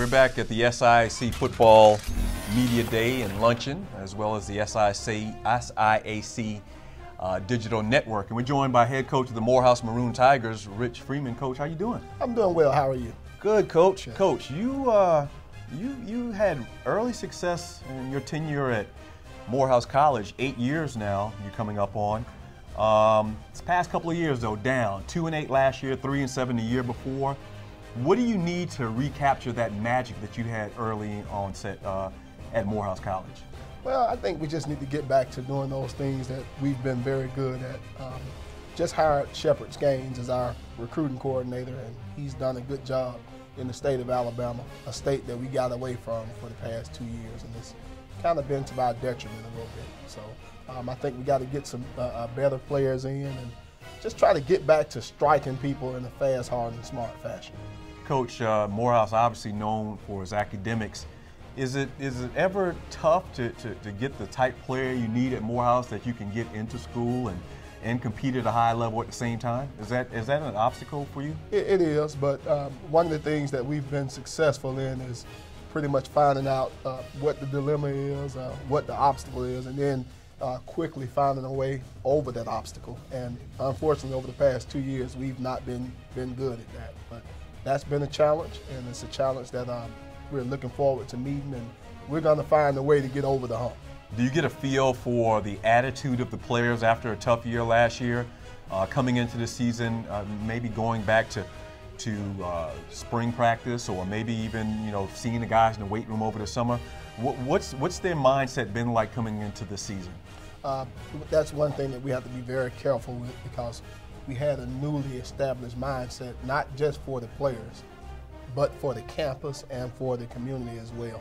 We're back at the SIAC Football Media Day and Luncheon, as well as the SIAC Digital Network. And we're joined by head coach of the Morehouse Maroon Tigers, Rich Freeman. Coach, how you doing? I'm doing well. How are you? Good, Coach. Yeah. Coach, you had early success in your tenure at Morehouse College, 8 years now you're coming up on. This past couple of years, though, down. 2-8 last year, 3-7 the year before. What do you need to recapture that magic that you had early on at Morehouse College? Well, I think we just need to get back to doing those things that we've been very good at. Just hired Shepard Gaines as our recruiting coordinator, and he's done a good job in the state of Alabama, a state that we got away from for the past 2 years, and it's kind of been to our detriment a little bit. So I think we got to get some better players in and just try to get back to striking people in a fast, hard, and smart fashion. Coach, Morehouse obviously known for his academics. Is it ever tough to get the type player you need at Morehouse that you can get into school and compete at a high level at the same time? Is that an obstacle for you? It is, but one of the things that we've been successful in is pretty much finding out what the dilemma is, what the obstacle is, and then quickly finding a way over that obstacle. And unfortunately, over the past 2 years, we've not been good at that. But that's been a challenge, and it's a challenge that we're looking forward to meeting, and we're going to find a way to get over the hump. Do you get a feel for the attitude of the players after a tough year last year, coming into the season, maybe going back to spring practice, or maybe even seeing the guys in the weight room over the summer? What's their mindset been like coming into the season? That's one thing that we have to be very careful with, because we had a newly established mindset, not just for the players, but for the campus and for the community as well,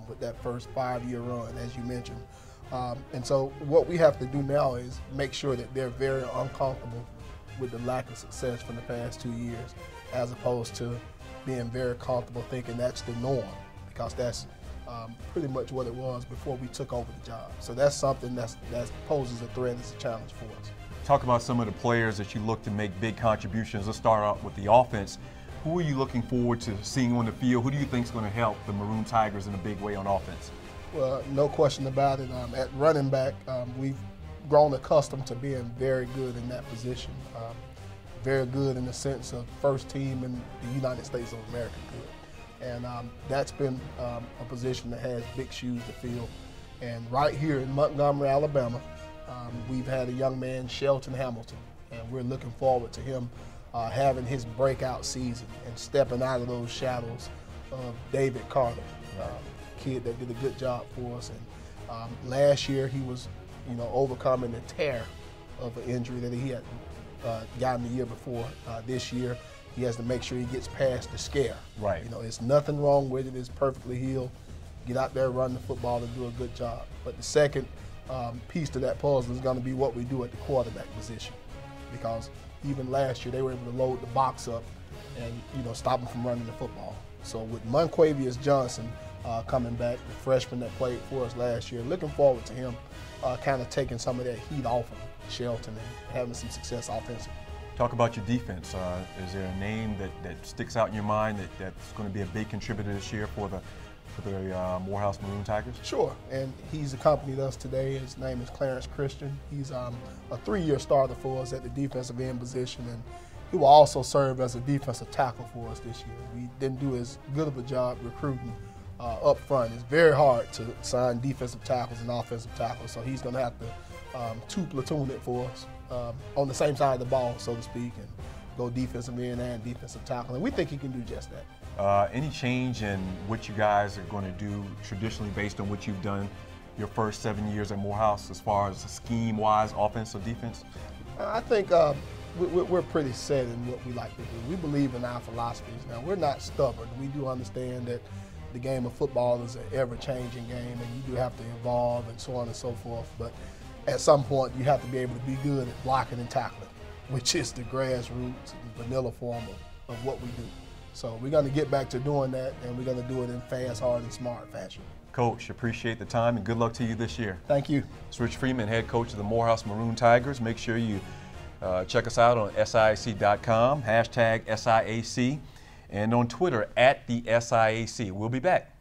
with that first 5-year run, as you mentioned. And so what we have to do now is make sure that they're very uncomfortable with the lack of success from the past 2 years, as opposed to being very comfortable thinking that's the norm, because that's pretty much what it was before we took over the job. So that's something that poses a threat as a challenge for us. Talk about some of the players that you look to make big contributions. Let's start out with the offense. Who are you looking forward to seeing on the field? Who do you think is going to help the Maroon Tigers in a big way on offense? Well, no question about it. At running back, we've grown accustomed to being very good in that position. Very good in the sense of first team in the United States of America good. And that's been a position that has big shoes to fill. And right here in Montgomery, Alabama, we've had a young man, Shelton Hamilton, and we're looking forward to him having his breakout season and stepping out of those shadows of David Carter, kid that did a good job for us. And last year he was, overcoming the tear of an injury that he had gotten the year before. This year he has to make sure he gets past the scare. Right. It's nothing wrong with it. It's perfectly healed. Get out there, run the football, and do a good job. But the second piece to that puzzle is going to be what we do at the quarterback position, because even last year they were able to load the box up and stop them from running the football. So with Monquavius Johnson coming back, the freshman that played for us last year, looking forward to him kind of taking some of that heat off of Shelton and having some success offensively. Talk about your defense. Is there a name that sticks out in your mind that's going to be a big contributor this year for the Morehouse Maroon Tigers? Sure, and he's accompanied us today. His name is Clarence Christian. He's a 3-year starter for us at the defensive end position, and he will also serve as a defensive tackle for us this year. We didn't do as good of a job recruiting up front. It's very hard to sign defensive tackles and offensive tackles, so he's going to have to two-platoon it for us on the same side of the ball, so to speak, and go defensive end and defensive tackle, and we think he can do just that. Any change in what you guys are going to do traditionally based on what you've done your first 7 years at Morehouse as far as scheme-wise, offense or defense? I think we're pretty set in what we like to do. We believe in our philosophies. Now, we're not stubborn. We do understand that the game of football is an ever-changing game, and you do have to evolve and so on and so forth. But at some point, you have to be able to be good at blocking and tackling, which is the grassroots and vanilla form of what we do. So we're going to get back to doing that, and we're going to do it in fast, hard, and smart fashion. Coach, appreciate the time, and good luck to you this year. Thank you. It's Rich Freeman, head coach of the Morehouse Maroon Tigers. Make sure you check us out on SIAC.com, #SIAC. and on Twitter at the SIAC. We'll be back.